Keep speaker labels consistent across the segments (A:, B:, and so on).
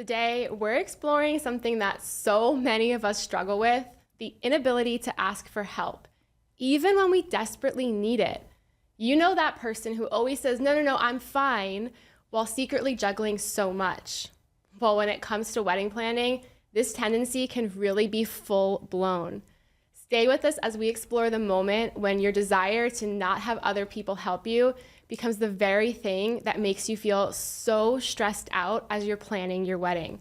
A: Today, we're exploring something that so many of us struggle with, the inability to ask for help, even when we desperately need it. You know that person who always says, no, I'm fine, while secretly juggling so much. Well, when it comes to wedding planning, this tendency can really be full blown. Stay with us as we explore the moment when your desire to not have other people help you becomes the very thing that makes you feel so stressed out as you're planning your wedding.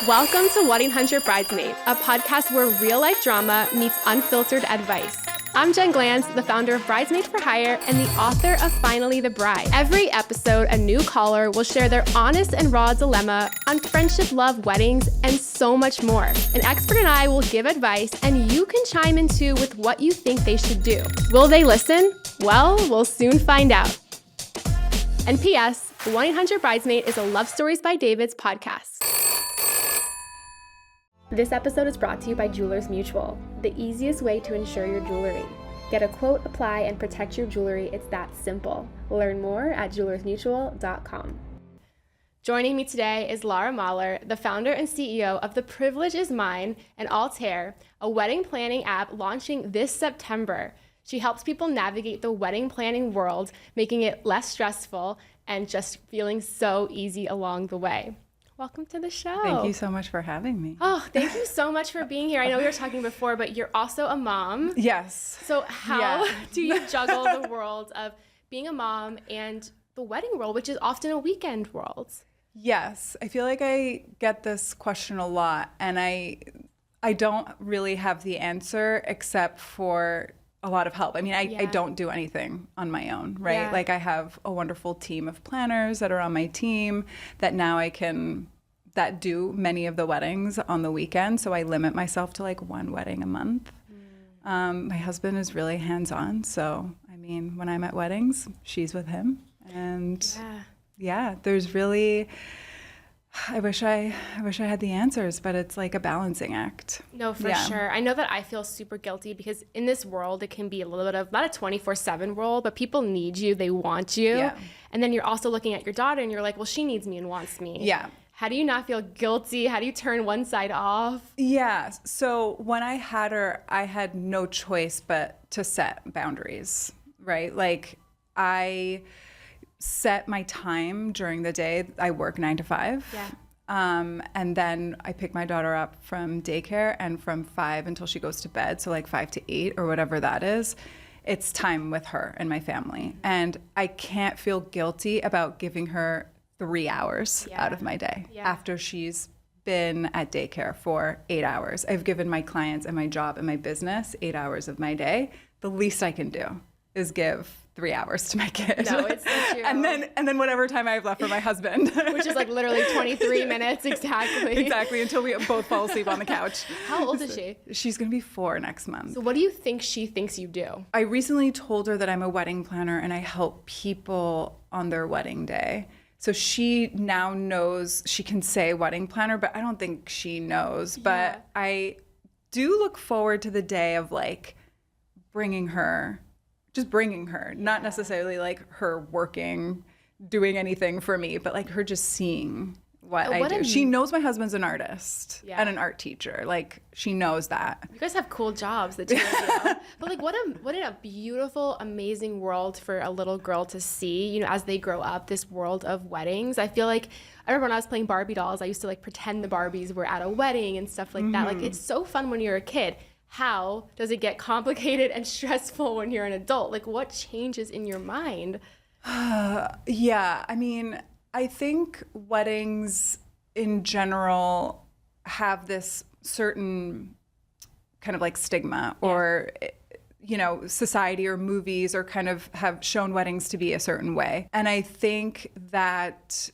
A: Welcome to 1-800 Bridesmaid, a podcast where real-life drama meets unfiltered advice. I'm Jen Glantz, the founder of Bridesmaid for Hire and the author of Finally the Bride. Every episode, a new caller will share their honest and raw dilemma on friendship, love, weddings, and so much more. An expert and I will give advice, and you can chime in too with what you think they should do. Will they listen? Well, we'll soon find out. And P.S., 1-800 Bridesmaid is a Love Stories by David's podcast. This episode is brought to you by Jewelers Mutual, the easiest way to insure your jewelry. Get a quote, apply, and protect your jewelry. It's that simple. Learn more at jewelersmutual.com. Joining me today is Lara Mahler, the founder and CEO of The Privilege Is Mine and Altair, a wedding planning app launching this September. She helps people navigate the wedding planning world, making it less stressful and just feeling so easy along the way. Welcome to the show.
B: Thank you so much for having me.
A: Oh, thank you so much for being here. I know we were talking before, but you're also a mom.
B: Yes.
A: So how do you juggle the world of being a mom and the wedding world, which is often a weekend world?
B: Yes. I feel like I get this question a lot, and I don't really have the answer except for a lot of help. I mean, I don't do anything on my own, right?
A: Yeah.
B: Like I have a wonderful team of planners that are on my team that now that do many of the weddings on the weekend. So I limit myself to like one wedding a month. My husband is really hands-on. So, I mean, when I'm at weddings, she's with him. And there's really, I wish I had the answers, but it's like a balancing act.
A: No, for sure. I know that I feel super guilty because in this world, it can be a little bit of, not a 24/7 world, but people need you, they want you. Yeah. And then you're also looking at your daughter and you're like, well, she needs me and wants me.
B: Yeah.
A: How do you not feel guilty? How do you turn one side off?
B: Yeah. So when I had her, I had no choice but to set boundaries, right? Like I set my time during the day. I work 9 to 5.
A: Yeah.
B: And then I pick my daughter up from daycare, and from 5 until she goes to bed, so like 5 to 8 or whatever that is, it's time with her and my family. And I can't feel guilty about giving her 3 hours out of my day after she's been at daycare for 8 hours. I've given my clients and my job and my business 8 hours of my day. The least I can do is give 3 hours to my kid.
A: No, it's so true.
B: and then whatever time I have left for my husband.
A: Which is like literally 23 minutes, exactly.
B: Exactly, until we both fall asleep on the couch.
A: How old is she?
B: She's going to be 4 next month.
A: So what do you think she thinks you do?
B: I recently told her that I'm a wedding planner and I help people on their wedding day. So she now knows she can say wedding planner, but I don't think she knows. But I do look forward to the day of like bringing her, not necessarily like her working, doing anything for me, but like her just seeing what I do. She knows my husband's an artist and an art teacher. Like she knows that.
A: You guys have cool jobs, the two of you. But like what a beautiful, amazing world for a little girl to see, you know, as they grow up, this world of weddings. I feel like, I remember when I was playing Barbie dolls, I used to like pretend the Barbies were at a wedding and stuff like that. Like it's so fun when you're a kid. How does it get complicated and stressful when you're an adult? Like what changes in your mind?
B: I mean, I think weddings in general have this certain kind of like stigma or, you know, society or movies or kind of have shown weddings to be a certain way. And I think that,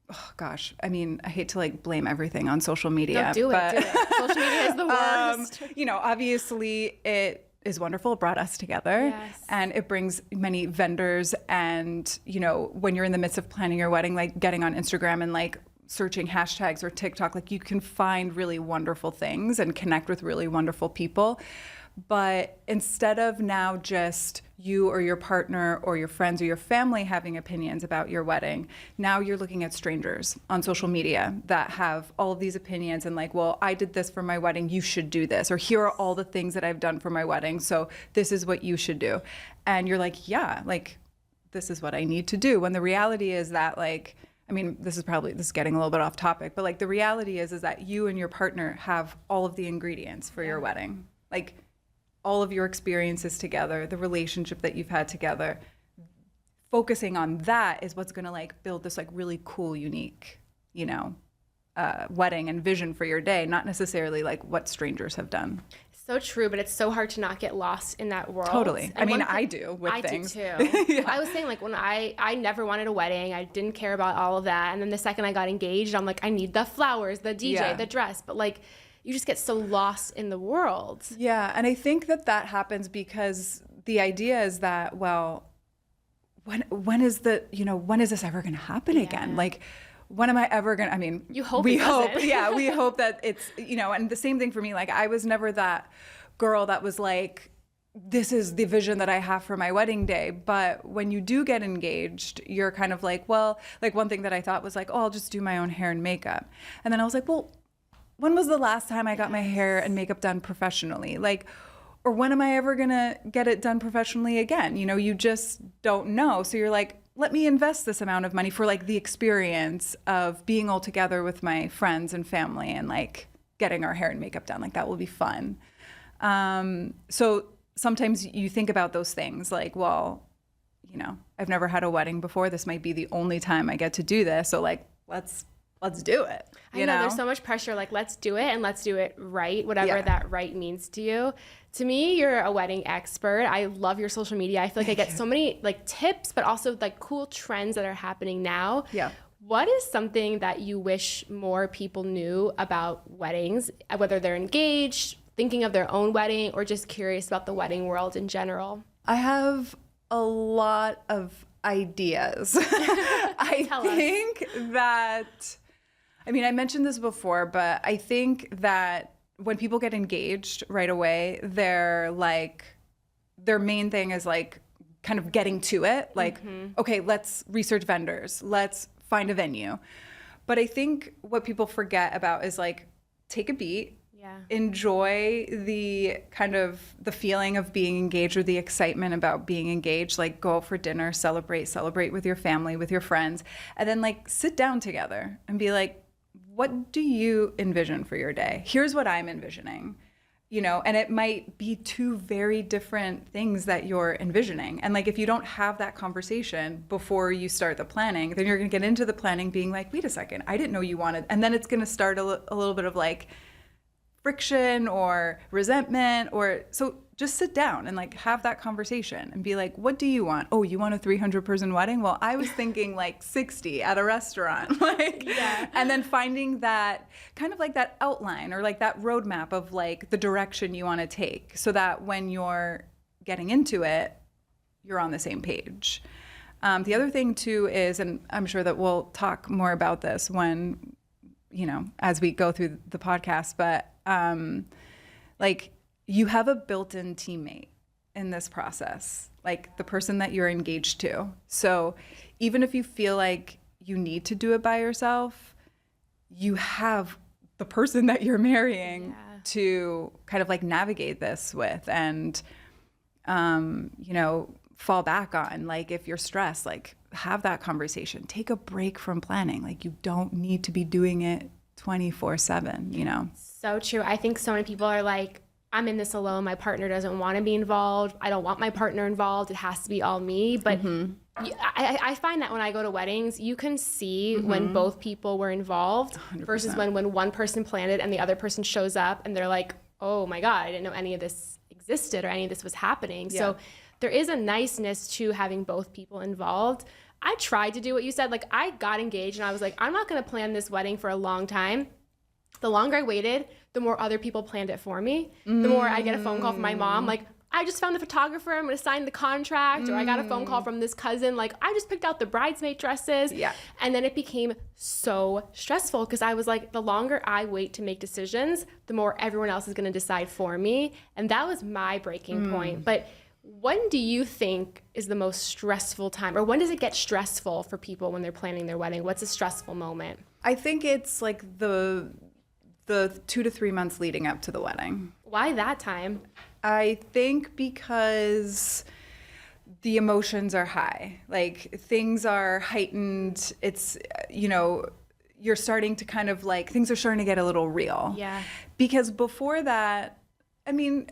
B: oh gosh, I mean, I hate to like blame everything on social media.
A: No, do it. Social media is the worst.
B: You know, obviously it is wonderful. It brought us together and it brings many vendors. And, you know, when you're in the midst of planning your wedding, like getting on Instagram and like searching hashtags or TikTok, like you can find really wonderful things and connect with really wonderful people. But instead of now just you or your partner or your friends or your family having opinions about your wedding, now you're looking at strangers on social media that have all of these opinions and like, well, I did this for my wedding, you should do this. Or here are all the things that I've done for my wedding, so this is what you should do. And you're like, yeah, like this is what I need to do. When the reality is that like, I mean, this is getting a little bit off topic, but like the reality is that you and your partner have all of the ingredients for your wedding. Like all of your experiences together, the relationship that you've had together, focusing on that is what's going to like build this like really cool, unique, you know, wedding and vision for your day, not necessarily like what strangers have done.
A: So true, but it's so hard to not get lost in that world.
B: Totally.
A: And
B: I do with things.
A: I do too. Yeah. I was saying like when I never wanted a wedding, I didn't care about all of that. And then the second I got engaged, I'm like, I need the flowers, the DJ, the dress. But like, you just get so lost in the world.
B: Yeah, and I think that happens because the idea is that, well, when is this ever going to happen again? Like, when am I ever going to, I mean, we hope that it's, you know, and the same thing for me, like I was never that girl that was like, this is the vision that I have for my wedding day. But when you do get engaged, you're kind of like, well, like one thing that I thought was like, oh, I'll just do my own hair and makeup. And then I was like, well, when was the last time I got my hair and makeup done professionally? Like, or when am I ever gonna get it done professionally again? You know, you just don't know. So you're like, let me invest this amount of money for like the experience of being all together with my friends and family and like getting our hair and makeup done. Like that will be fun. So sometimes you think about those things like, well, you know, I've never had a wedding before. This might be the only time I get to do this. So like, let's do it.
A: I know there's so much pressure. Like, let's do it and let's do it right, whatever that right means to you. To me, you're a wedding expert. I love your social media. I feel like I get so many like tips, but also like cool trends that are happening now.
B: Yeah.
A: What is something that you wish more people knew about weddings, whether they're engaged, thinking of their own wedding, or just curious about the wedding world in general?
B: I have a lot of ideas. I think that, I mean, I mentioned this before, but I think that when people get engaged right away, their main thing is like kind of getting to it. Like, okay, let's research vendors. Let's find a venue. But I think what people forget about is like, take a beat.
A: Yeah.
B: Enjoy the kind of the feeling of being engaged or the excitement about being engaged. Like go out for dinner, celebrate with your family, with your friends, and then like sit down together and be like, what do you envision for your day? Here's what I'm envisioning, you know, and it might be two very different things that you're envisioning. And like, if you don't have that conversation before you start the planning, then you're going to get into the planning being like, wait a second, I didn't know you wanted, and then it's going to start a little bit of like friction or resentment, or so just sit down and like have that conversation and be like, what do you want? Oh, you want a 300-person wedding? Well, I was thinking like 60 at a restaurant. Like, and then finding that kind of like that outline or like that roadmap of like the direction you want to take so that when you're getting into it, you're on the same page. The other thing too is, and I'm sure that we'll talk more about this when, you know, as we go through the podcast, but like you have a built-in teammate in this process, like the person that you're engaged to. So even if you feel like you need to do it by yourself, you have the person that you're marrying to kind of like navigate this with and, you know, fall back on. Like if you're stressed, like have that conversation, take a break from planning. Like you don't need to be doing it 24/7, you know?
A: So true. I think so many people are like, I'm in this alone. My partner doesn't want to be involved. I don't want my partner involved. It has to be all me. But I find that when I go to weddings, you can see when both people were involved 100%. Versus when one person planned it and the other person shows up and they're like, oh my God, I didn't know any of this existed or any of this was happening. So there is a niceness to having both people involved. I tried to do what you said. Like I got engaged and I was like, I'm not going to plan this wedding for a long time. The longer I waited, the more other people planned it for me. The more I get a phone call from my mom, like, I just found the photographer, I'm going to sign the contract, or I got a phone call from this cousin, like, I just picked out the bridesmaid dresses.
B: Yeah.
A: And then it became so stressful because I was like, the longer I wait to make decisions, the more everyone else is going to decide for me. And that was my breaking point. But when do you think is the most stressful time, or when does it get stressful for people when they're planning their wedding? What's a stressful moment?
B: I think it's like the 2 to 3 months leading up to the wedding.
A: Why that time?
B: I think because the emotions are high, like things are heightened. It's, you're starting to kind of like, things are starting to get a little real.
A: Yeah.
B: Because before that, I mean,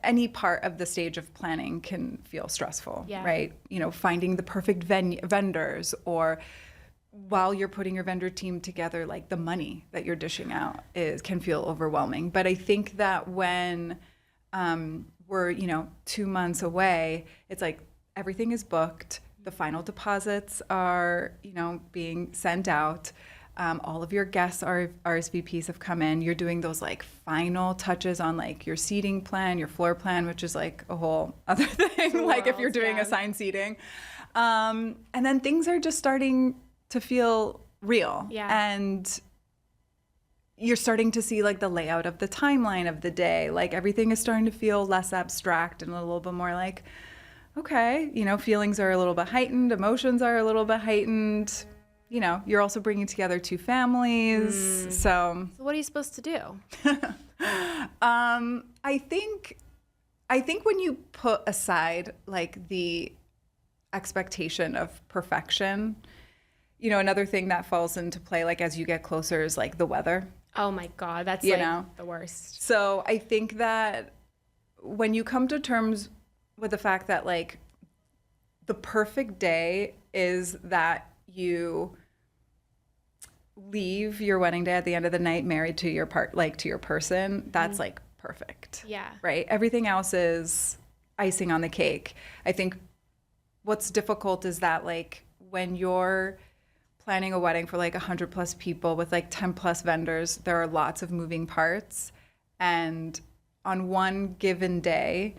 B: any part of the stage of planning can feel stressful, right? Finding the perfect vendors, or while you're putting your vendor team together, like the money that you're dishing out can feel overwhelming. But I think that when we're 2 months away, it's like everything is booked. The final deposits are being sent out. All of your guests RSVPs have come in. You're doing those like final touches on like your seating plan, your floor plan, which is like a whole other thing. Like if you're doing assigned seating, and then things are just starting to feel real.
A: Yeah.
B: And you're starting to see like the layout of the timeline of the day. Like everything is starting to feel less abstract and a little bit more like, okay, feelings are a little bit heightened, emotions are a little bit heightened. You're also bringing together two families. So
A: what are you supposed to do?
B: I think when you put aside like the expectation of perfection, another thing that falls into play, like as you get closer, is like the weather.
A: Oh my God, that's the worst.
B: So I think that when you come to terms with the fact that like the perfect day is that you leave your wedding day at the end of the night married to your to your person, that's like perfect.
A: Yeah.
B: Right? Everything else is icing on the cake. I think what's difficult is that like when you're planning a wedding for like 100 plus people with like 10 plus vendors, there are lots of moving parts. And on one given day,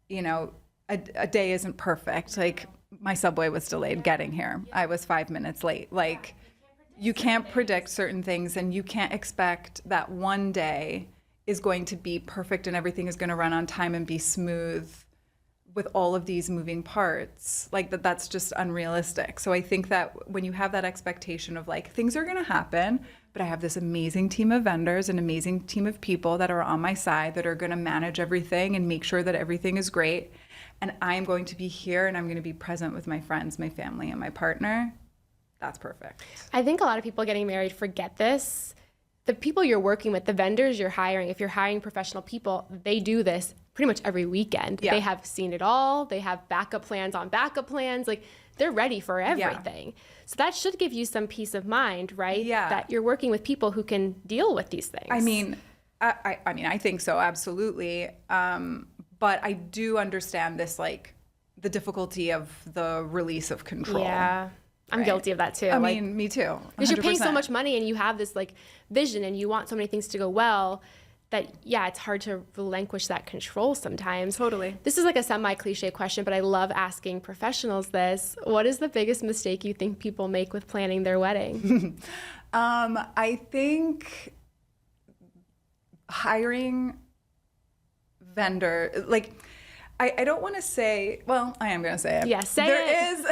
B: a day isn't perfect. Like my subway was delayed getting here. I was 5 minutes late. Like you can't predict certain things, and you can't expect that one day is going to be perfect and everything is going to run on time and be smooth with all of these moving parts. Like that's just unrealistic. So I think that when you have that expectation of like things are going to happen, but I have this amazing team of vendors, an amazing team of people that are on my side that are going to manage everything and make sure that everything is great. And I'm going to be here and I'm going to be present with my friends, my family, and my partner. That's perfect.
A: I think a lot of people getting married forget this. The people you're working with, the vendors you're hiring, if you're hiring professional people, they do this pretty much every weekend. Yeah. They have seen it all. They have backup plans on backup plans. Like they're ready for everything. Yeah. So that should give you some peace of mind, right?
B: Yeah.
A: That you're working with people who can deal with these things.
B: I mean, I think so, absolutely. But I do understand this, like the difficulty of the release of control.
A: Yeah. I'm guilty of that too.
B: I mean, me too.
A: Because you're paying so much money and you have this like vision and you want so many things to go well that, it's hard to relinquish that control sometimes.
B: Totally.
A: This is like a semi-cliche question, but I love asking professionals this. What is the biggest mistake you think people make with planning their wedding?
B: I think hiring vendor, like, I don't want to say, well, I am going to say it.
A: Yeah, say it.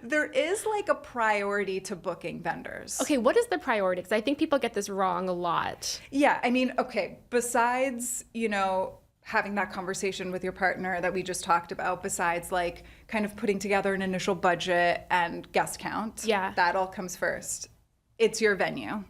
B: There is like a priority to booking vendors.
A: Okay, what is the priority? Because I think people get this wrong a lot.
B: Yeah, I mean, okay, besides, having that conversation with your partner that we just talked about, besides like kind of putting together an initial budget and guest count.
A: Yeah.
B: That all comes first. It's your venue.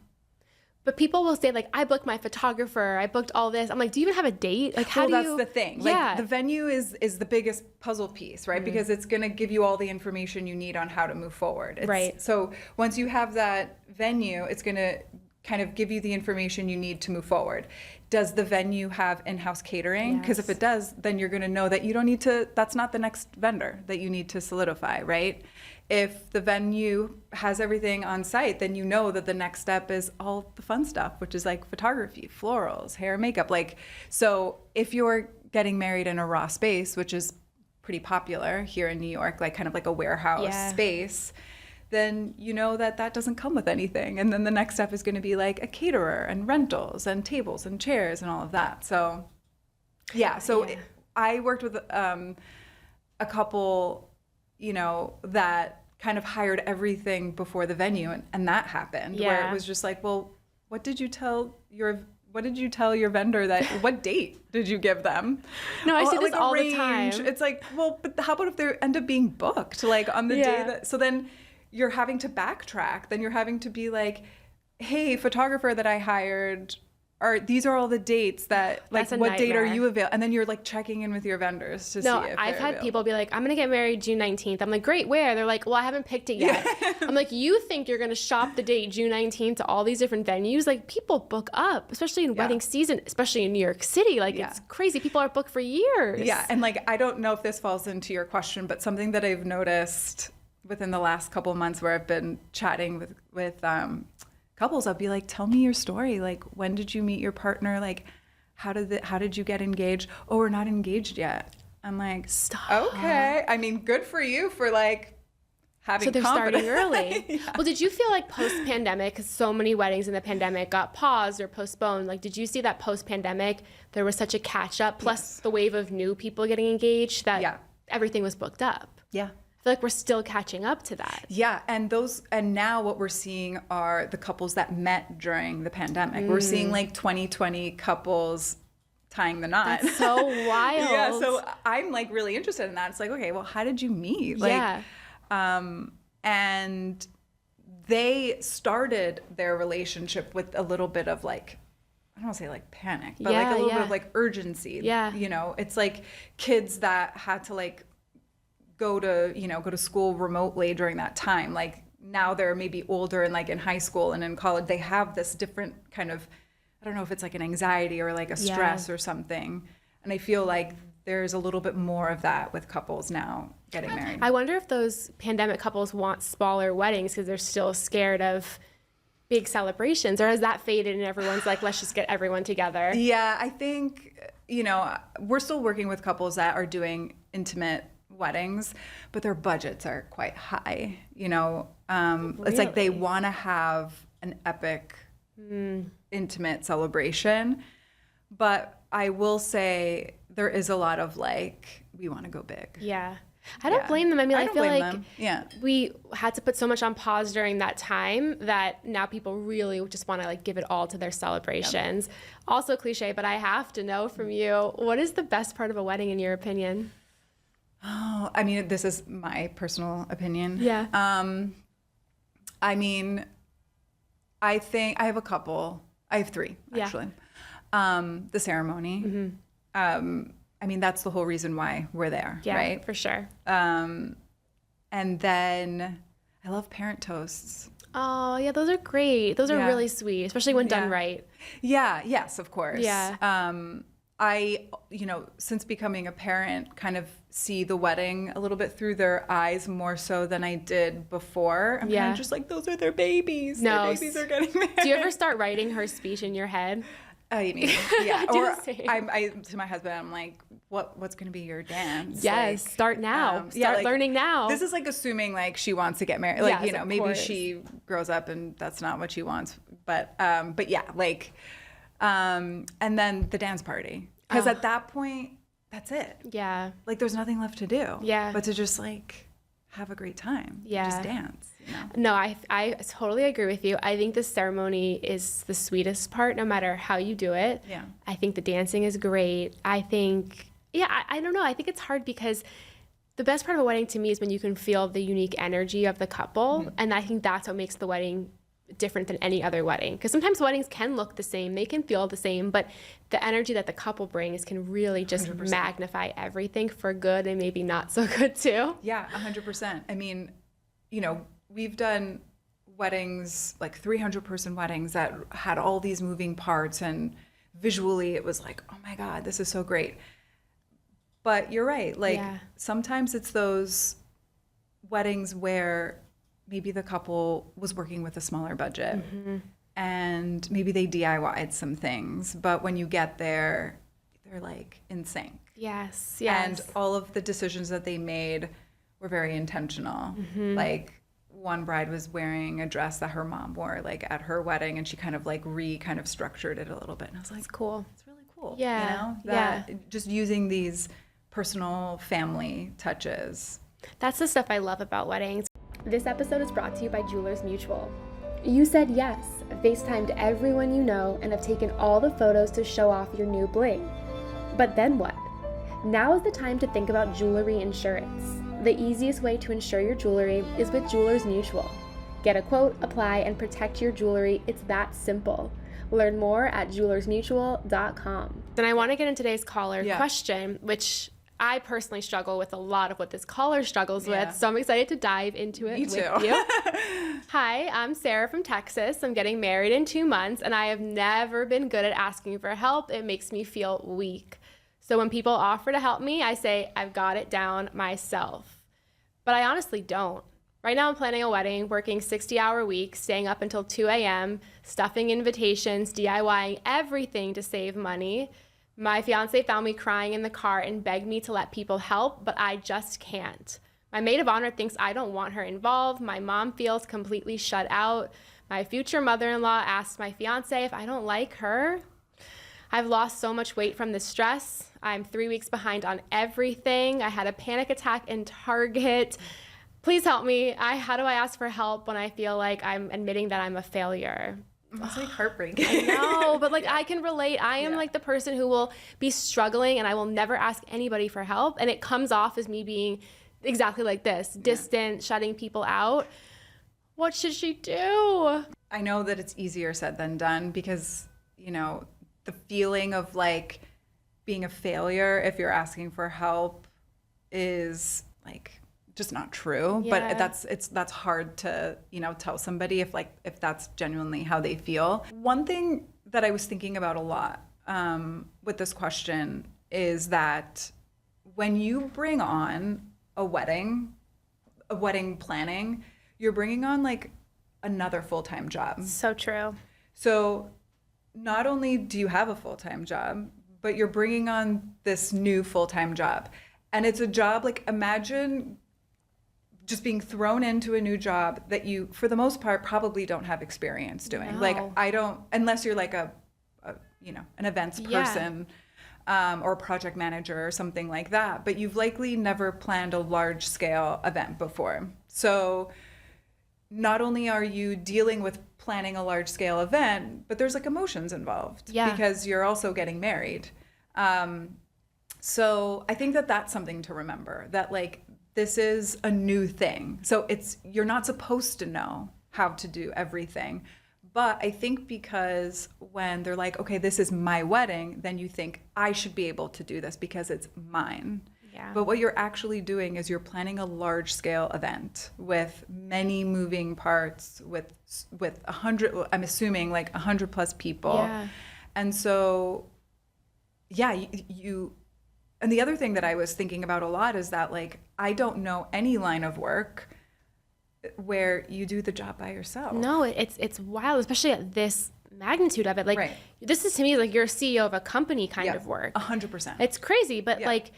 A: But people will say, like, I booked my photographer, I booked all this. I'm like, do you even have a date? Like, how do you?
B: Well, that's the thing.
A: Yeah.
B: Like, the venue is the biggest puzzle piece, right? Mm-hmm. Because it's going to give you all the information you need on how to move forward.
A: Right.
B: So once you have that venue, it's going to kind of give you the information you need to move forward. Does the venue have in-house catering? Because if it does, then you're going to know that you don't need to, that's not the next vendor that you need to solidify, right? If the venue has everything on site, then you know that the next step is all the fun stuff, which is like photography, florals, hair, makeup. Like, so if you're getting married in a raw space, which is pretty popular here in New York, like kind of like a warehouse space, then you know that that doesn't come with anything. And then the next step is going to be like a caterer and rentals and tables and chairs and all of that. So I worked with a couple, you know, that kind of hired everything before the venue, and that happened where it was just like, well, what did you tell your vendor that, what date did you give them?
A: No, I see this all the time.
B: It's like, well, but how about if they end up being booked like on the day that, so then you're having to backtrack, then you're having to be like, hey, photographer that I hired, these are all the dates that, like, what date are you available? And then you're like checking in with your vendors to see if
A: I've had people be like, I'm going to get married June 19th. I'm like, great, where? They're like, well, I haven't picked it yet. I'm like, you think you're going to shop the date June 19th to all these different venues? Like, people book up, especially in wedding season, especially in New York City. Like, it's crazy. People are booked for years.
B: Yeah, and like, I don't know if this falls into your question, but something that I've noticed within the last couple of months where I've been chatting with couples, I'll be like, tell me your story. Like, when did you meet your partner? Like, how did you get engaged? Oh, we're not engaged yet. I'm like,
A: stop.
B: Okay. I mean, good for you for like having confidence.
A: So they're starting early. Well, did you feel like post-pandemic, because so many weddings in the pandemic got paused or postponed, like, did you see that post-pandemic there was such a catch-up, plus the wave of new people getting engaged, that everything was booked up?
B: Yeah.
A: I feel like we're still catching up to that.
B: Yeah, and now what we're seeing are the couples that met during the pandemic. We're seeing like 2020 couples tying the knot.
A: That's so wild.
B: Yeah, so I'm like really interested in that. It's like, okay, well, how did you meet? Like, and they started their relationship with a little bit of like, I don't want to say like panic, but like a little bit of like urgency.
A: Yeah.
B: You know, it's like kids that had to like go to school remotely during that time. Like, now they're maybe older and like in high school and in college, they have this different kind of, I don't know if it's like an anxiety or like a stress or something. And I feel like there's a little bit more of that with couples now getting married.
A: I wonder if those pandemic couples want smaller weddings because they're still scared of big celebrations, or has that faded and everyone's like, let's just get everyone together?
B: Yeah, I think, you know, we're still working with couples that are doing intimate weddings, but their budgets are quite high. You know, it's like they want to have an epic, intimate celebration. But I will say there is a lot of like, we want to go big.
A: Yeah. I don't blame them. I mean, I feel like
B: them.
A: We had to put so much on pause during that time that now people really just want to like give it all to their celebrations. Also cliche, but I have to know from you, what is the best part of a wedding in your opinion?
B: Oh, I mean, this is my personal opinion.
A: Yeah.
B: I mean, I think I have a couple. I have three, actually. The ceremony. I mean, that's the whole reason why we're there, right?
A: For sure.
B: And then I love parent toasts.
A: Oh, yeah, those are great. Those are really sweet, especially when done right.
B: Yeah, yes, of course.
A: Yeah.
B: I, you know, since becoming a parent, kind of see the wedding a little bit through their eyes more so than I did before. I'm kind of just like, those are their babies.
A: No.
B: Their babies are getting married.
A: Do you ever start writing her speech in your head?
B: Oh, you mean, yeah.
A: Do
B: Or
A: the same.
B: I to my husband, I'm like, what's going to be your dance?
A: Yes,
B: like,
A: start now. Start learning now.
B: This is like assuming like she wants to get married. Like,
A: Yes,
B: you know,
A: of
B: maybe
A: course.
B: she grows up and that's not what she wants. But yeah, like, and then the dance party. Because at that point, that's it.
A: Yeah.
B: Like, there's nothing left to do.
A: Yeah.
B: But to just like have a great time.
A: Yeah.
B: Just dance. You know?
A: No, I totally agree with you. I think the ceremony is the sweetest part, no matter how you do it.
B: Yeah.
A: I think the dancing is great. I think, I don't know. I think it's hard because the best part of a wedding to me is when you can feel the unique energy of the couple. Mm-hmm. And I think that's what makes the wedding different than any other wedding. Because sometimes weddings can look the same, they can feel the same, but the energy that the couple brings can really just
B: 100%.
A: Magnify everything for good and maybe not so good too.
B: Yeah, 100%. I mean, you know, we've done weddings, like 300-person weddings that had all these moving parts, and visually it was like, oh my God, this is so great. But you're right. Like sometimes it's those weddings where maybe the couple was working with a smaller budget and maybe they DIY'd some things, but when you get there, they're like in sync.
A: Yes.
B: And all of the decisions that they made were very intentional. Like one bride was wearing a dress that her mom wore like at her wedding, and she kind of structured it a little bit. And I was like,
A: it's cool.
B: It's really cool.
A: Yeah.
B: You know, just using these personal family touches.
A: That's the stuff I love about weddings. This episode is brought to you by Jewelers Mutual. You said yes, FaceTimed everyone you know, and have taken all the photos to show off your new bling. But then what? Now is the time to think about jewelry insurance. The easiest way to insure your jewelry is with Jewelers Mutual. Get a quote, apply, and protect your jewelry. It's that simple. Learn more at jewelersmutual.com. Then I want to get into today's caller question, which I personally struggle with a lot of what this caller struggles with, so I'm excited to dive into it with you. Hi, I'm Sarah from Texas. I'm getting married in 2 months, and I have never been good at asking for help. It makes me feel weak. So when people offer to help me, I say, I've got it down myself. But I honestly don't. Right now I'm planning a wedding, working 60-hour weeks, staying up until 2 a.m., stuffing invitations, DIYing everything to save money. My fiancé found me crying in the car and begged me to let people help, but I just can't. My maid of honor thinks I don't want her involved. My mom feels completely shut out. My future mother-in-law asked my fiancé if I don't like her. I've lost so much weight from the stress. I'm 3 weeks behind on everything. I had a panic attack in Target. Please help me. How do I ask for help when I feel like I'm admitting that I'm a failure?
B: It's like heartbreaking.
A: I know, but like I can relate. I am like the person who will be struggling and I will never ask anybody for help. And it comes off as me being exactly like this, distant, shutting people out. What should she do?
B: I know that it's easier said than done because, you know, the feeling of like being a failure if you're asking for help is like just not true. But that's hard to, you know, tell somebody if that's genuinely how they feel. One thing that I was thinking about a lot with this question is that when you bring on a wedding planning, you're bringing on like another full-time job.
A: So true.
B: So not only do you have a full-time job, but you're bringing on this new full-time job. And it's a job, like imagine just being thrown into a new job that you, for the most part, probably don't have experience doing.
A: No.
B: Like I don't, unless you're like a you know, an events person or a project manager or something like that. But you've likely never planned a large-scale event before. So not only are you dealing with planning a large-scale event, but there's like emotions involved because you're also getting married. So I think that that's something to remember, that like this is a new thing. So you're not supposed to know how to do everything. But I think because when they're like, okay, this is my wedding, then you think I should be able to do this because it's mine. Yeah. But what you're actually doing is you're planning a large scale event with many moving parts, with 100, I'm assuming like 100 plus people. Yeah. And so, you and the other thing that I was thinking about a lot is that like, I don't know any line of work where you do the job by yourself.
A: No, it's wild, especially at this magnitude of it. Like this is to me like you're a CEO of a company kind of work.
B: 100%.
A: It's crazy, but like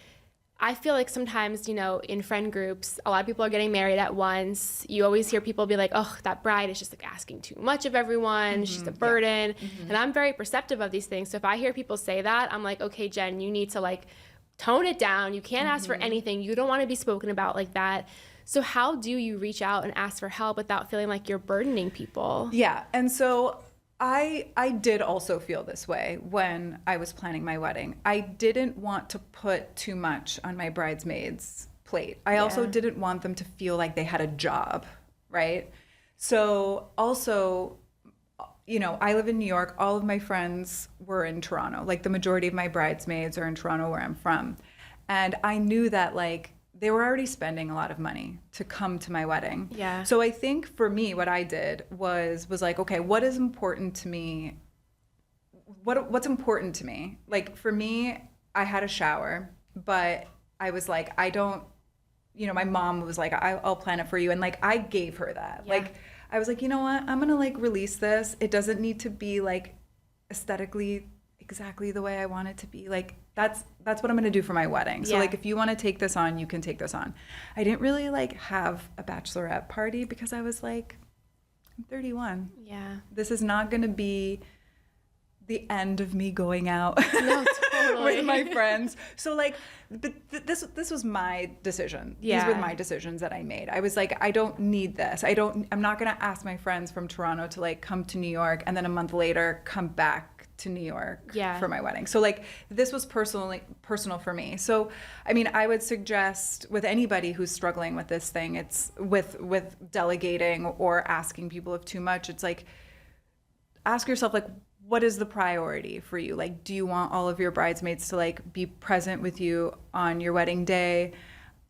A: I feel like sometimes, you know, in friend groups, a lot of people are getting married at once. You always hear people be like, oh, that bride is just like asking too much of everyone. She's a burden. And I'm very perceptive of these things. So if I hear people say that, I'm like, okay, Jen, you need to like tone it down. You can't ask for anything. You don't want to be spoken about like that. So how do you reach out and ask for help without feeling like you're burdening people?
B: Yeah. And so I did also feel this way when I was planning my wedding. I didn't want to put too much on my bridesmaids' plate. I also didn't want them to feel like they had a job, right? So also, you know, I live in New York. All of my friends were in Toronto. Like the majority of my bridesmaids are in Toronto where I'm from. And I knew that like they were already spending a lot of money to come to my wedding.
A: Yeah.
B: So I think for me, what I did was like, okay, what is important to me? What's important to me? Like for me, I had a shower, but I was like, I don't, my mom was like, I'll plan it for you. And like, I gave her that.
A: Yeah.
B: Like, I was like, you know what? I'm going to like release this. It doesn't need to be like aesthetically exactly the way I want it to be. Like, that's what I'm going to do for my wedding. So like, if you want to take this on, you can take this on. I didn't really like have a bachelorette party because I was like, I'm 31.
A: Yeah.
B: This is not going to be the end of me going out
A: No, totally.
B: with my friends. So like, but this was my decision.
A: Yeah.
B: These were my decisions that I made. I was like, I don't need this. I'm not going to ask my friends from Toronto to like come to New York and then a month later come back to New York for my wedding. So like, this was personal for me. So, I mean, I would suggest with anybody who's struggling with this thing, it's with delegating or asking people of too much. It's like, ask yourself, like, what is the priority for you? Like, do you want all of your bridesmaids to like be present with you on your wedding day?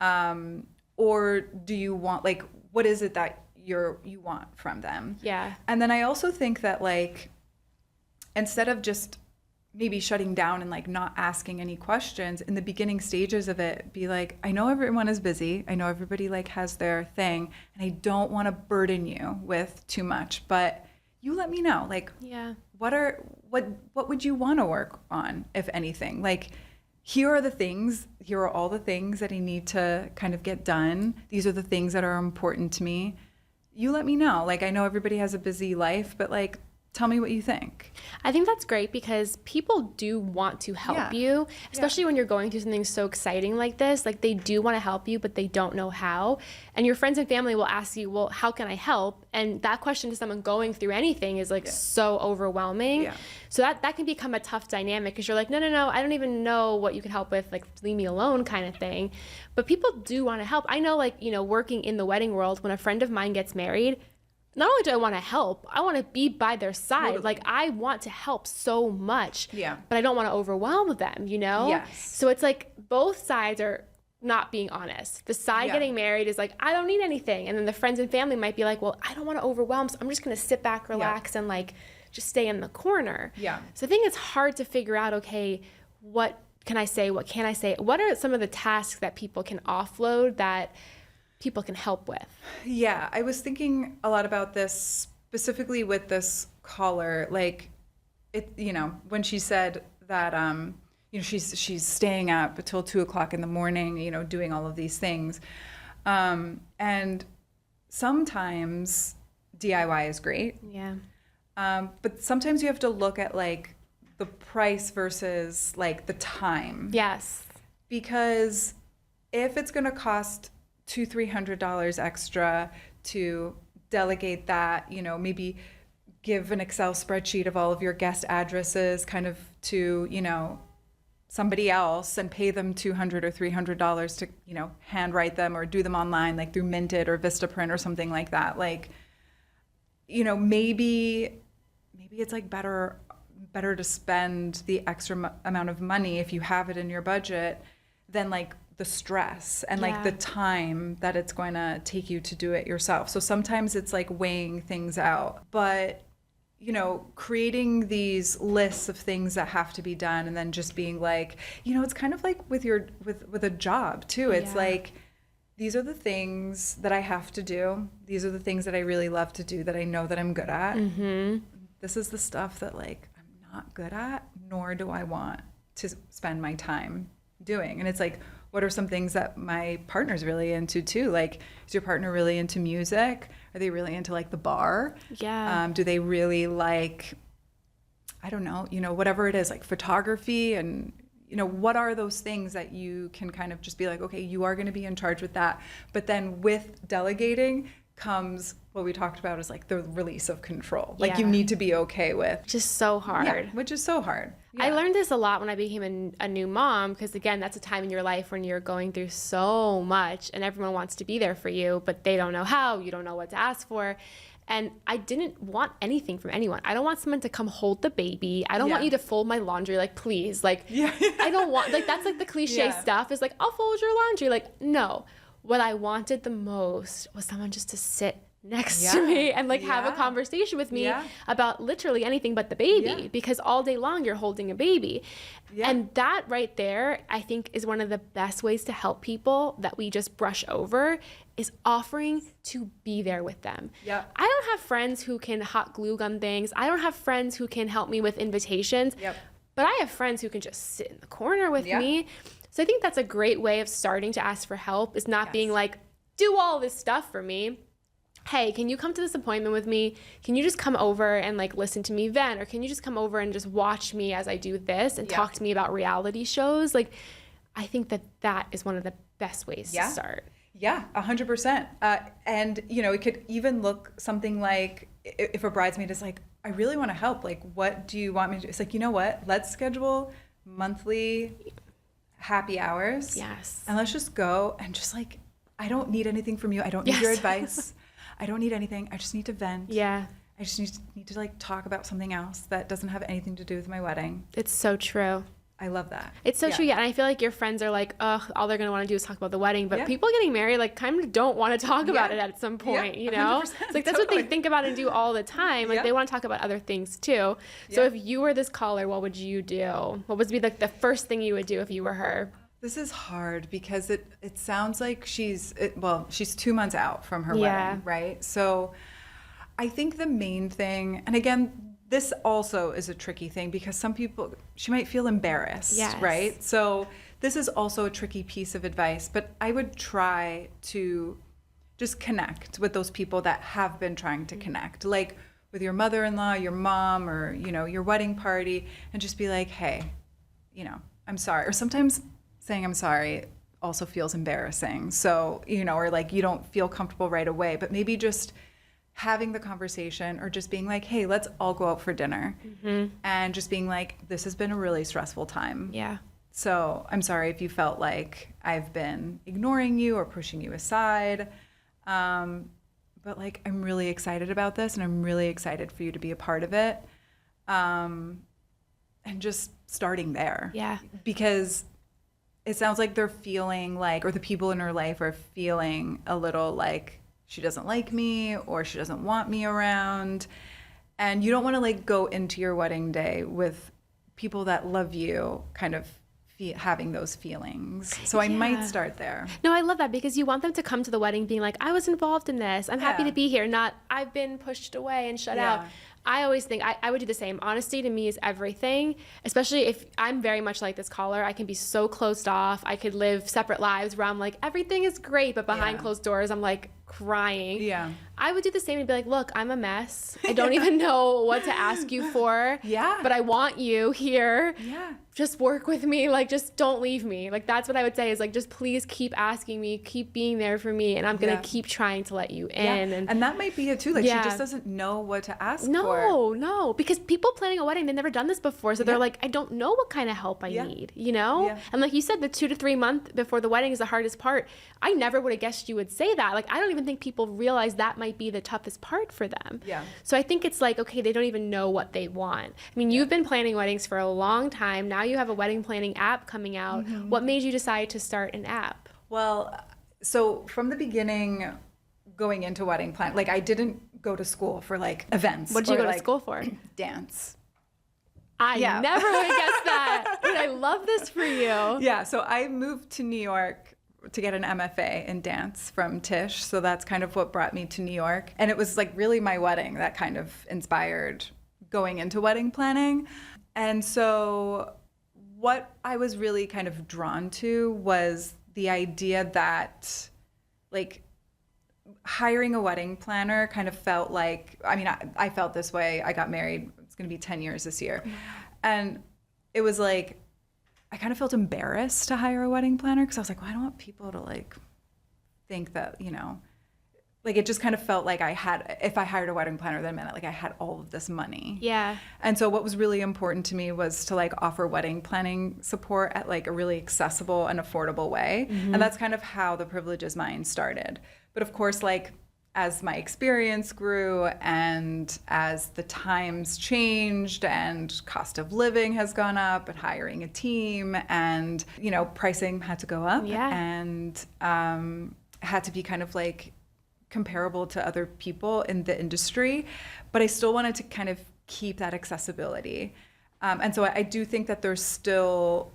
B: Or do you want, like, what is it that you want from them?
A: Yeah.
B: And then I also think that like, instead of just maybe shutting down and like not asking any questions in the beginning stages of it, be like, I know everyone is busy. I know everybody like has their thing and I don't want to burden you with too much, but you let me know, like, what would you want to work on, if anything? Like, here are all the things that I need to kind of get done. These are the things that are important to me. You let me know. Like, I know everybody has a busy life, but like, tell me what you think.
A: I think that's great because people do want to help you, especially when you're going through something so exciting like this. Like, they do want to help you, but they don't know how. And your friends and family will ask you, well, how can I help? And that question to someone going through anything is like so overwhelming. Yeah. So that can become a tough dynamic because you're like, no, I don't even know what you can help with, like, leave me alone kind of thing. But people do want to help. I know, like, working in the wedding world, when a friend of mine gets married, not only do I want to help, I want to be by their side. Totally. Like, I want to help so much, but I don't want to overwhelm them, Yes. So it's like both sides are not being honest. The side getting married is like, I don't need anything. And then the friends and family might be like, well, I don't want to overwhelm, so I'm just going to sit back, relax, and like just stay in the corner. Yeah. So I think it's hard to figure out, okay, what can I say? What can I say? What are some of the tasks that people can offload that people can help with?
B: Yeah, I was thinking a lot about this specifically with this caller. Like, it, when she said that, she's staying up until 2:00 in the morning, doing all of these things. And sometimes DIY is great.
A: Yeah.
B: But sometimes you have to look at like the price versus like the time.
A: Yes.
B: Because if it's going to cost $200-300 extra to delegate that, maybe give an Excel spreadsheet of all of your guest addresses kind of to, somebody else and pay them $200 or $300 to, handwrite them or do them online, like through Minted or Vistaprint or something like that. Like, maybe it's like better to spend the extra amount of money if you have it in your budget than like the stress and like the time that it's going to take you to do it yourself. So sometimes it's like weighing things out, but creating these lists of things that have to be done and then just being like, it's kind of like with a job too. It's like, these are the things that I have to do. These are the things that I really love to do that I know that I'm good at. Mm-hmm. This is the stuff that like I'm not good at, nor do I want to spend my time doing. And it's like, what are some things that my partner's really into too? Like, is your partner really into music? Are they really into like the bar?
A: Yeah.
B: Do they really like, I don't know, whatever it is, like photography? And, what are those things that you can kind of just be like, okay, you are going to be in charge with that. But then with delegating comes what we talked about is like the release of control. Like you need to be okay with.
A: Which is so hard.
B: Yeah, which is so hard. Yeah.
A: I learned this a lot when I became a new mom because, again, that's a time in your life when you're going through so much and everyone wants to be there for you, but they don't know how. You don't know what to ask for. And I didn't want anything from anyone. I don't want someone to come hold the baby. I don't want you to fold my laundry. Like, please. Like, I don't want, like, that's like the cliche stuff is like, I'll fold your laundry. Like, no. What I wanted the most was someone just to sit next to me and like have a conversation with me about literally anything but the baby, because all day long you're holding a baby. And that right there, I think, is one of the best ways to help people that we just brush over, is offering to be there with them. I don't have friends who can hot glue gun things. I don't have friends who can help me with invitations, but I have friends who can just sit in the corner with me. So I think that's a great way of starting to ask for help, is not being like, do all this stuff for me. Hey, can you come to this appointment with me? Can you just come over and like listen to me vent? Or can you just come over and just watch me as I do this and talk to me about reality shows? Like, I think that that is one of the best ways to start.
B: Yeah, 100%. And, you know, it could even look something like, if a bridesmaid is like, I really want to help. Like, what do you want me to do? It's like, you know what? Let's schedule monthly happy hours. And let's just go and just like, I don't need anything from you. I don't need your advice. I don't need anything. I just need to vent. I just need to like talk about something else that doesn't have anything to do with my wedding.
A: It's so true.
B: I love that.
A: It's so true. Yeah. And I feel like your friends are like, oh, all they're going to want to do is talk about the wedding. But people getting married, like, kind of don't want to talk about it at some point, you know? It's like, that's what they think about and do all the time. Like, they want to talk about other things too. So if you were this caller, what would you do? What would be like the first thing you would do if you were her?
B: This is hard because it sounds like she's 2 months out from her wedding, right? So I think the main thing, and again, this also is a tricky thing because some people, she might feel embarrassed, right? So this is also a tricky piece of advice, but I would try to just connect with those people that have been trying to connect, like with your mother-in-law, your mom, or, you know, your wedding party, and just be like, hey, you know, I'm sorry. Or sometimes saying I'm sorry also feels embarrassing. So, you know, or like you don't feel comfortable right away, but maybe just having the conversation or just being like, hey, let's all go out for dinner. And just being like, this has been a really stressful time. So I'm sorry if you felt like I've been ignoring you or pushing you aside. But like, I'm really excited about this and I'm really excited for you to be a part of it. And just starting there. Because it sounds like they're feeling like, or the people in her life are feeling a little like, she doesn't like me or she doesn't want me around. And you don't want to like go into your wedding day with people that love you kind of having those feelings. So I might start there.
A: No, I love that, because you want them to come to the wedding being like, I was involved in this. I'm happy to be here. Not, I've been pushed away and shut out. I always think I would do the same. Honesty to me is everything, especially if I'm very much like this caller. I can be so closed off. I could live separate lives where I'm like, everything is great, but behind closed doors, I'm like crying. I would do the same and be like, look, I'm a mess. I don't even know what to ask you for. But I want you here. Just work with me. Like, just don't leave me. Like, that's what I would say is like, just please keep asking me, keep being there for me. And I'm going to keep trying to let you in. And that
B: might be it too. Like, she just doesn't know what to ask for.
A: No, because people planning a wedding, they've never done this before. So they're like, I don't know what kind of help I need, you know? And like you said, the 2 to 3 months before the wedding is the hardest part. I never would have guessed you would say that. Like, I don't even think people realize that might be the toughest part for them. So I think it's like, okay, they don't even know what they want. I mean, you've been planning weddings for a long time. Now you have a wedding planning app coming out. What made you decide to start an app?
B: Well, so from the beginning, going into wedding plan, like I didn't go to school for like events.
A: What did you go to school for?
B: Dance.
A: I never would have guessed that. And I love this for you.
B: So I moved to New York to get an MFA in dance from Tisch. So that's kind of what brought me to New York. And it was like really my wedding that kind of inspired going into wedding planning. And so what I was really kind of drawn to was the idea that like hiring a wedding planner kind of felt like, I mean, I felt this way. I got married. It's going to be 10 years this year. And it was like, I kind of felt embarrassed to hire a wedding planner because I was like, well, I don't want people to like think that, you know, like it just kind of felt like if I hired a wedding planner, that meant like I had all of this money. And so what was really important to me was to like offer wedding planning support at like a really accessible and affordable way. And that's kind of how The Privilege Is Mine started. But of course, like as my experience grew and as the times changed and cost of living has gone up and hiring a team and, you know, pricing had to go up and had to be kind of like comparable to other people in the industry. But I still wanted to kind of keep that accessibility. And so I do think that there's still,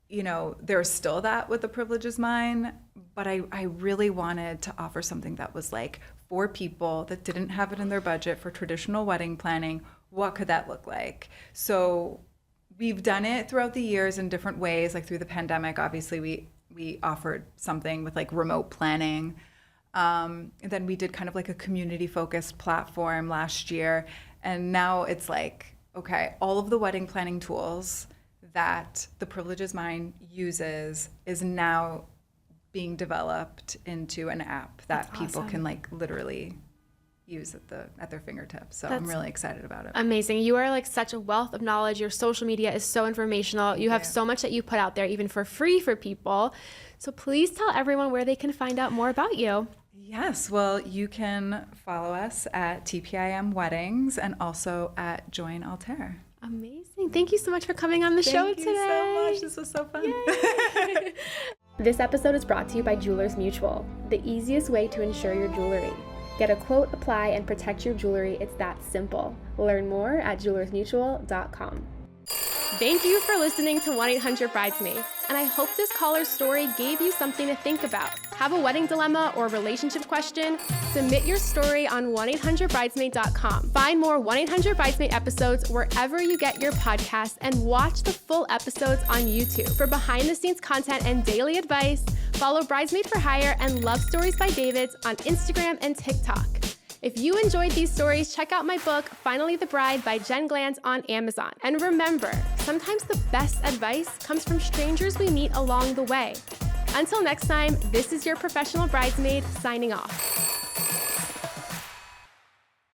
B: you know, there's still that with The Privilege Is Mine, but I really wanted to offer something that was like for people that didn't have it in their budget for traditional wedding planning. What could that look like? So we've done it throughout the years in different ways, like through the pandemic, obviously we offered something with like remote planning. And then we did kind of like a community-focused platform last year. And now it's like, okay, all of the wedding planning tools that The Privilege Is Mine uses is now being developed into an app that people can like literally use at their fingertips. So I'm really excited about it.
A: Amazing. You are like such a wealth of knowledge. Your social media is so informational. You have so much that you put out there even for free for people. So please tell everyone where they can find out more about you.
B: Yes, well, you can follow us at TPIM Weddings and also at Join Altair.
A: Amazing. Thank you so much for coming on the show today.
B: Thank you so much. This was so fun.
A: This episode is brought to you by Jewelers Mutual, the easiest way to insure your jewelry. Get a quote, apply, and protect your jewelry. It's that simple. Learn more at jewelersmutual.com. Thank you for listening to 1-800-Bridesmaid, and I hope this caller's story gave you something to think about. Have a wedding dilemma or relationship question? Submit your story on 1-800-Bridesmaid.com. Find more 1-800-Bridesmaid episodes wherever you get your podcasts and watch the full episodes on YouTube. For behind-the-scenes content and daily advice, follow Bridesmaid for Hire and Love Stories by Davids on Instagram and TikTok. If you enjoyed these stories, check out my book, Finally the Bride by Jen Glantz on Amazon. And remember, sometimes the best advice comes from strangers we meet along the way. Until next time, this is your professional bridesmaid signing off.